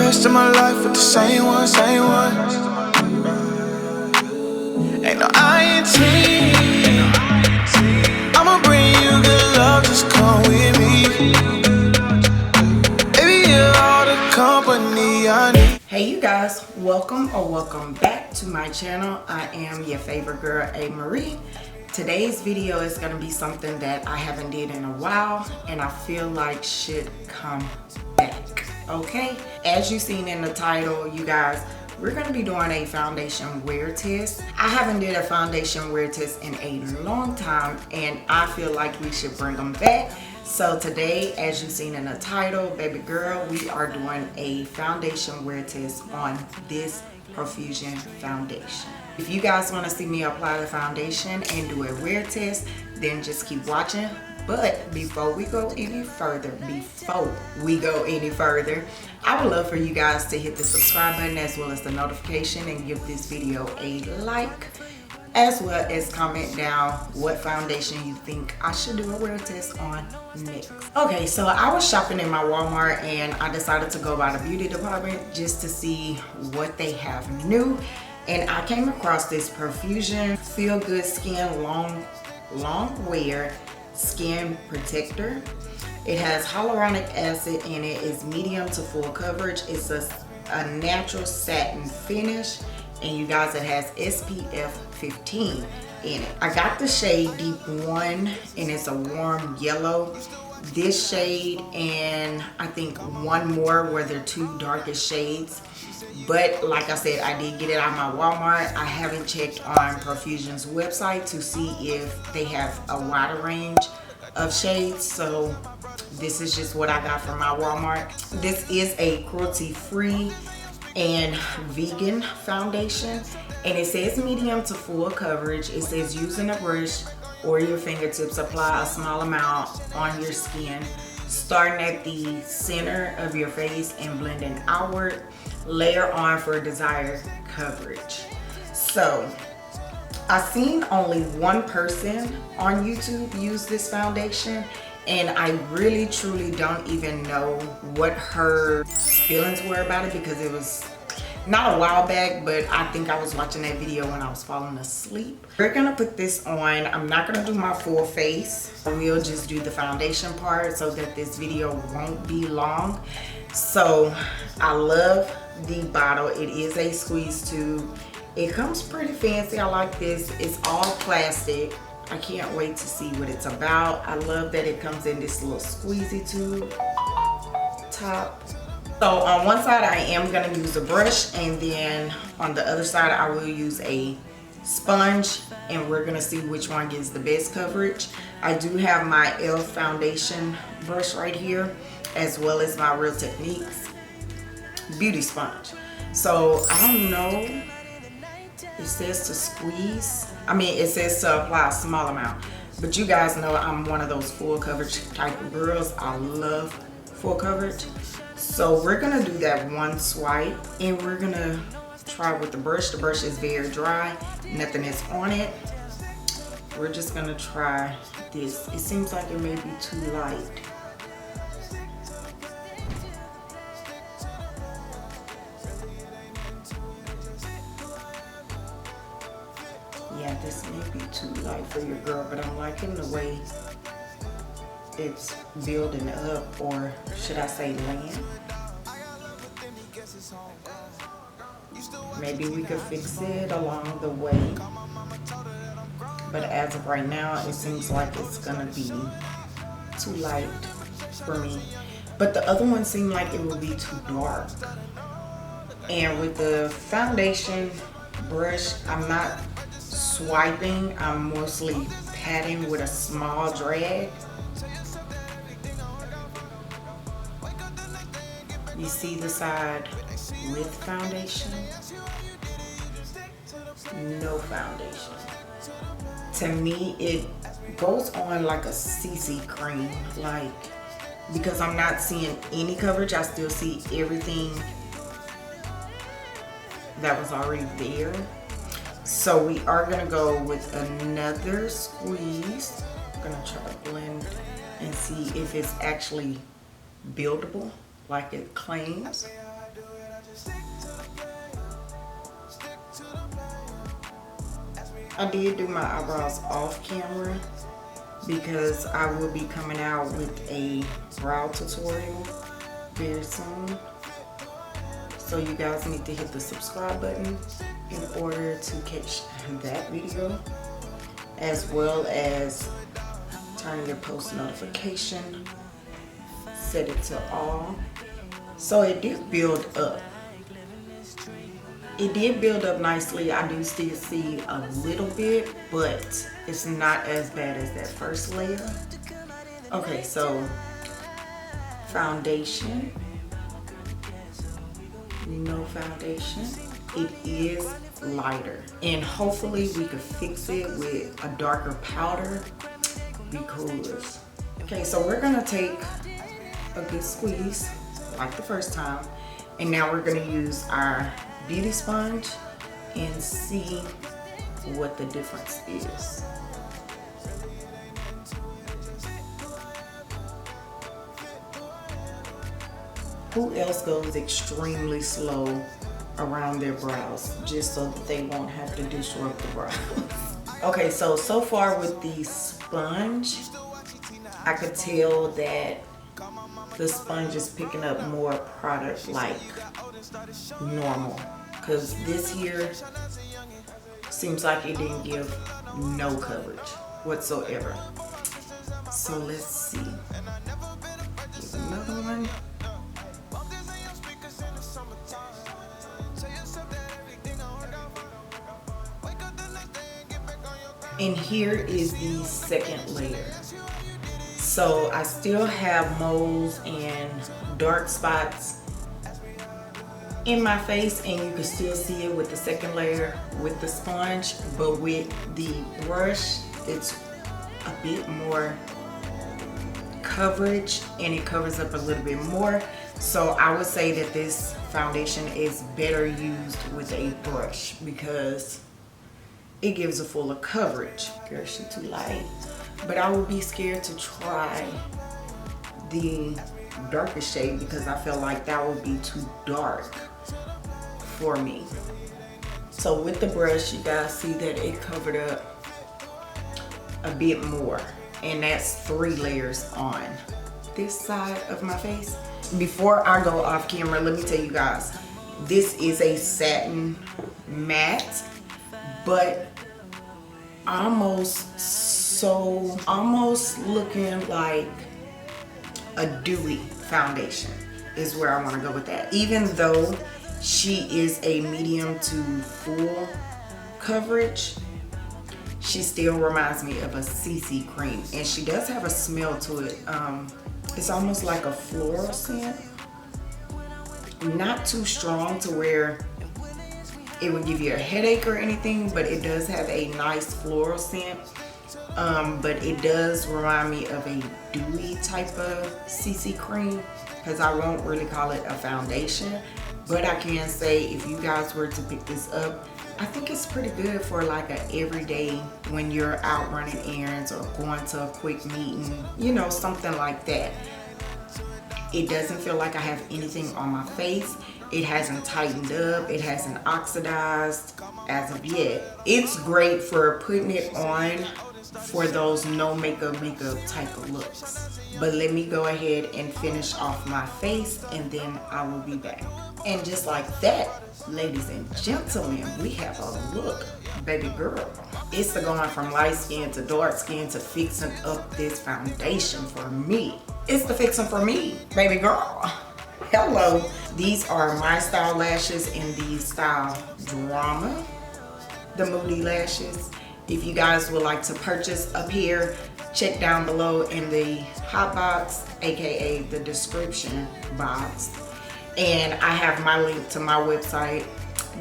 rest of my life with the same one, same one. Ain't no INT. I'ma bring you good love, just come with me. Baby, you're all the company I need. Hey you guys, welcome back to my channel. I am your favorite girl, A.MaRee. Today's video is going to be something that I haven't did in a while and I feel like should come back. Okay, as you seen in the title, you guys, we're going to be doing a foundation wear test. I haven't did a foundation wear test in a long time and I feel like we should bring them back. So today, as you've seen in the title, baby girl, we are doing a foundation wear test on this Profusion foundation. If you guys want to see me apply the foundation and do a wear test, then just keep watching. But before we go any further, I would love for you guys to hit the subscribe button as well as the notification and give this video a like, as well as comment down what foundation you think I should do a wear test on next. Okay, so I was shopping in my Walmart and I decided to go by the beauty department just to see what they have new. And I came across this Profusion Feel Good Skin Long Wear Skin Protector. It has hyaluronic acid in it. It's medium to full coverage. It's a natural satin finish. And you guys, it has SPF 15 in it. I got the shade Deep 1 and it's a warm yellow. This shade and I think one more were the two darkest shades. But like I said, I did get it out of my Walmart. I haven't checked on Profusion's website to see if they have a wider range of shades. So this is just what I got from my Walmart. This is a cruelty-free and vegan foundation, and it says medium to full coverage. It says using a brush or your fingertips, apply a small amount on your skin, starting at the center of your face and blending outward. Layer on for desired coverage. So I've seen only one person on YouTube use this foundation, and I really truly don't even know what her feelings were about it, because it was not a while back, but I think I was watching that video when I was falling asleep. We're gonna put this on. I'm not gonna do my full face. We'll just do the foundation part so that this video won't be long. So I love the bottle. It is a squeeze tube. It comes pretty fancy. I like this. It's all plastic. I can't wait to see what it's about. I love that it comes in this little squeezy tube top. So on one side I am going to use a brush, and then on the other side I will use a sponge, and we're going to see which one gives the best coverage. I do have my e.l.f. foundation brush right here, as well as my Real Techniques beauty sponge. So I don't know, it says to squeeze, it says to apply a small amount, but you guys know I'm one of those full coverage type of girls. I love full coverage. So we're gonna do that one swipe, and we're gonna try with the brush. The brush is very dry, nothing is on it. We're just gonna try this. It seems like it may be too light. Yeah, this may be too light for your girl, but I'm liking the way it's building up, or should I say land. Maybe we could fix it along the way, but as of right now it seems like it's gonna be too light for me. But the other one seemed like it would be too dark. And with the foundation brush, I'm not swiping, I'm mostly patting with a small drag. You see the side with foundation, no foundation. To me, it goes on like a CC cream, like, because I'm not seeing any coverage. I still see everything that was already there. So we are gonna go with another squeeze. I'm gonna try to blend and see if it's actually buildable like it claims. I did do my eyebrows off camera because I will be coming out with a brow tutorial very soon. So you guys need to hit the subscribe button in order to catch that video, as well as turn your post notification, set it to all. So it did build up. It did build up nicely. I do still see a little bit, but it's not as bad as that first layer. Okay, so foundation. You know foundation. It is lighter. And hopefully we could fix it with a darker powder because... Okay, so we're gonna take a good squeeze like the first time. And now we're gonna use our beauty sponge and see what the difference is. Who else goes extremely slow around their brows just so that they won't have to disrupt the brows? Okay, so far with the sponge, I could tell that the sponge is picking up more product like normal, because this here seems like it didn't give no coverage whatsoever. So let's see. Here's another one. And here is the second layer. So I still have moles and dark spots in my face, and you can still see it with the second layer with the sponge, but with the brush it's a bit more coverage and it covers up a little bit more. So I would say that this foundation is better used with a brush because it gives a fuller coverage. Girl, she too light. But I would be scared to try the darker shade because I feel like that would be too dark for me. So with the brush, you guys see that it covered up a bit more, and that's 3 layers on this side of my face. Before I go off camera, let me tell you guys, this is a satin matte, but almost looking like a dewy foundation is where I want to go with that. Even though she is a medium to full coverage, she still reminds me of a CC cream, and she does have a smell to it. It's almost like a floral scent, not too strong to where it would give you a headache or anything, but it does have a nice floral scent. But it does remind me of a dewy type of CC cream, because I won't really call it a foundation, but I can say if you guys were to pick this up, I think it's pretty good for like a everyday when you're out running errands or going to a quick meeting, you know, something like that. It doesn't feel like I have anything on my face. It hasn't tightened up. It hasn't oxidized as of yet. It's great for putting it on for those no makeup type of looks. But let me go ahead and finish off my face and then I will be back. And just like that, ladies and gentlemen, we have a look, baby girl. It's the going from light skin to dark skin to fixing up this foundation for me. It's the fixing for me, baby girl. Hello. These are my style lashes in the style Drama, the Moody lashes. If you guys would like to purchase a pair, check down below in the hot box, aka the description box. And I have my link to my website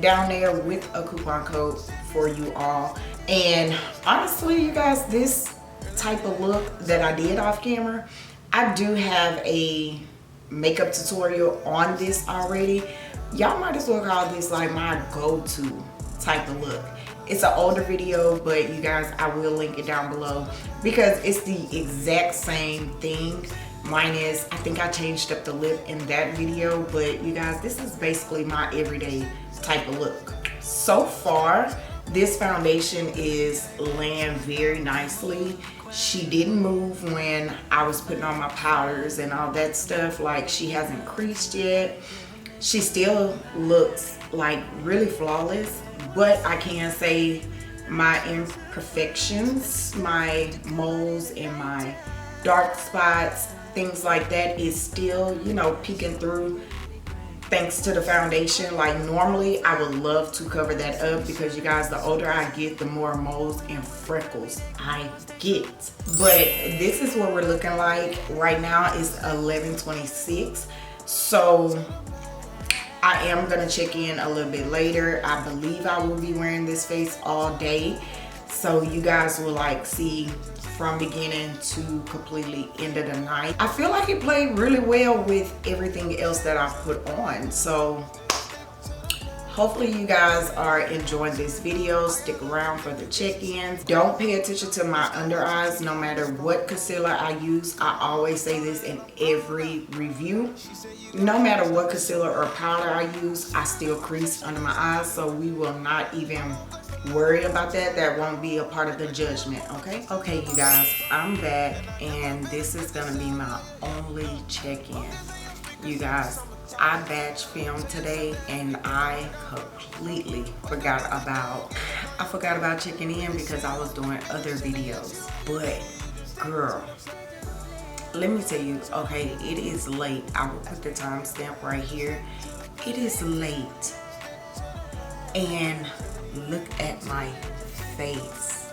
down there with a coupon code for you all. And honestly, you guys, this type of look that I did off camera, I do have a makeup tutorial on this already. Y'all might as well call this like my go-to type of look. It's an older video, but you guys, I will link it down below because it's the exact same thing. Mine is, I think I changed up the lip in that video, but you guys, this is basically my everyday type of look. So far, This foundation is laying very nicely. She didn't move when I was putting on my powders and all that stuff. Like, she hasn't creased yet. She still looks like really flawless, but I can say my imperfections, my moles and my dark spots, things like that is still, you know, peeking through thanks to the foundation. Like, normally I would love to cover that up because, you guys, the older I get, the more moles and freckles I get. But this is what we're looking like right now. It's 11:26, so I am gonna check in a little bit later. I believe I will be wearing this face all day, so you guys will like see from beginning to completely end of the night. I feel like it played really well with everything else that I've put on. So hopefully you guys are enjoying this video. Stick around for the check-ins. Don't pay attention to my under eyes no matter what concealer I use. I always say this in every review. No matter what concealer or powder I use, I still crease under my eyes, so we will not even worry about that. That won't be a part of the judgment, okay? Okay, you guys, I'm back, and this is gonna be my only check-in. You guys, I batch filmed today, and I completely forgot about checking in because I was doing other videos. But girl, let me tell you, okay, it is late. I will put the timestamp right here. It is late, and look at my face.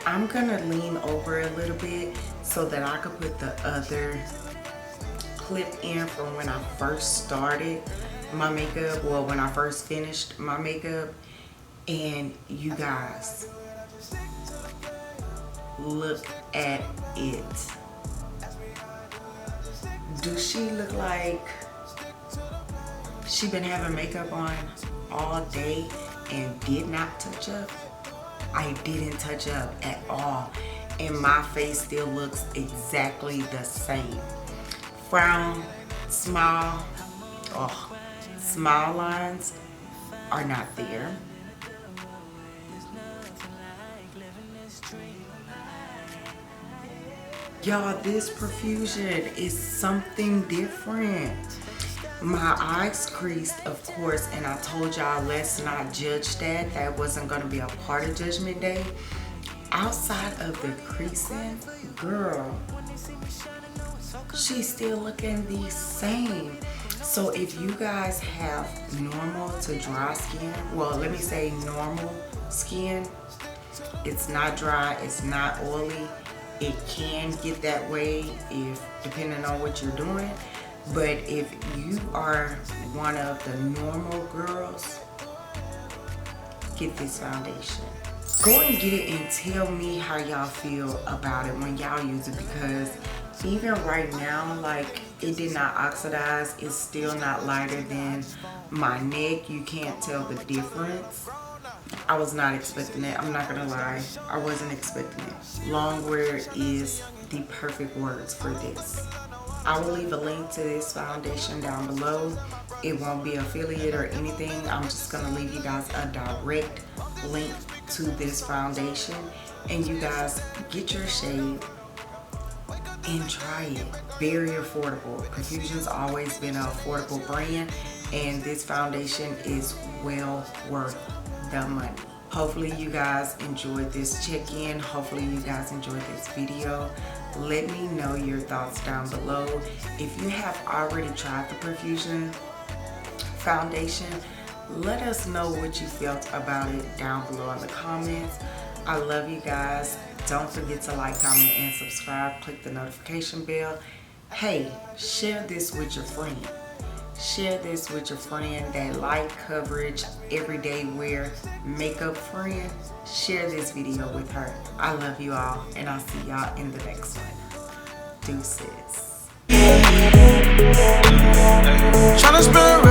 I'm gonna lean over a little bit so that I could put the other clip in from when I first started my makeup, well, when I first finished my makeup. And you guys, look at it. Does she look like she been having makeup on all day and did not touch up? I didn't touch up at all, and my face still looks exactly the same. Frown, smile, oh, smile lines are not there. Y'all, this Profusion is something different. My eyes creased, of course, and I told y'all let's not judge that. That wasn't gonna be a part of Judgment Day. Outside of the creasing, girl, she's still looking the same. So if you guys have normal to dry skin, well, let me say normal skin, it's not dry, it's not oily. It can get that way if depending on what you're doing. But if you are one of the normal girls, get this foundation. Go and get it and tell me how y'all feel about it when y'all use it, because even right now, like, it did not oxidize. It's still not lighter than my neck. You can't tell the difference. I was not expecting it. I'm not gonna lie, I wasn't expecting it. Long wear is the perfect words for this. I will leave a link to this foundation down below. It won't be affiliate or anything. I'm just gonna leave you guys a direct link to this foundation, and you guys get your shade and try it. Very affordable. Profusion's always been an affordable brand, and this foundation is well worth the money. Hopefully you guys enjoyed this check-in. Hopefully you guys enjoyed this video. Let me know your thoughts down below. If you have already tried the Profusion foundation, let us know what you felt about it down below in the comments. I love you guys. Don't forget to like, comment, and subscribe. Click the notification bell. Hey, share this with your friend. Share this with your friend, that light coverage, everyday wear makeup friend. Share this video with her. I love you all, and I'll see y'all in the next one. Deuces. Tryna spend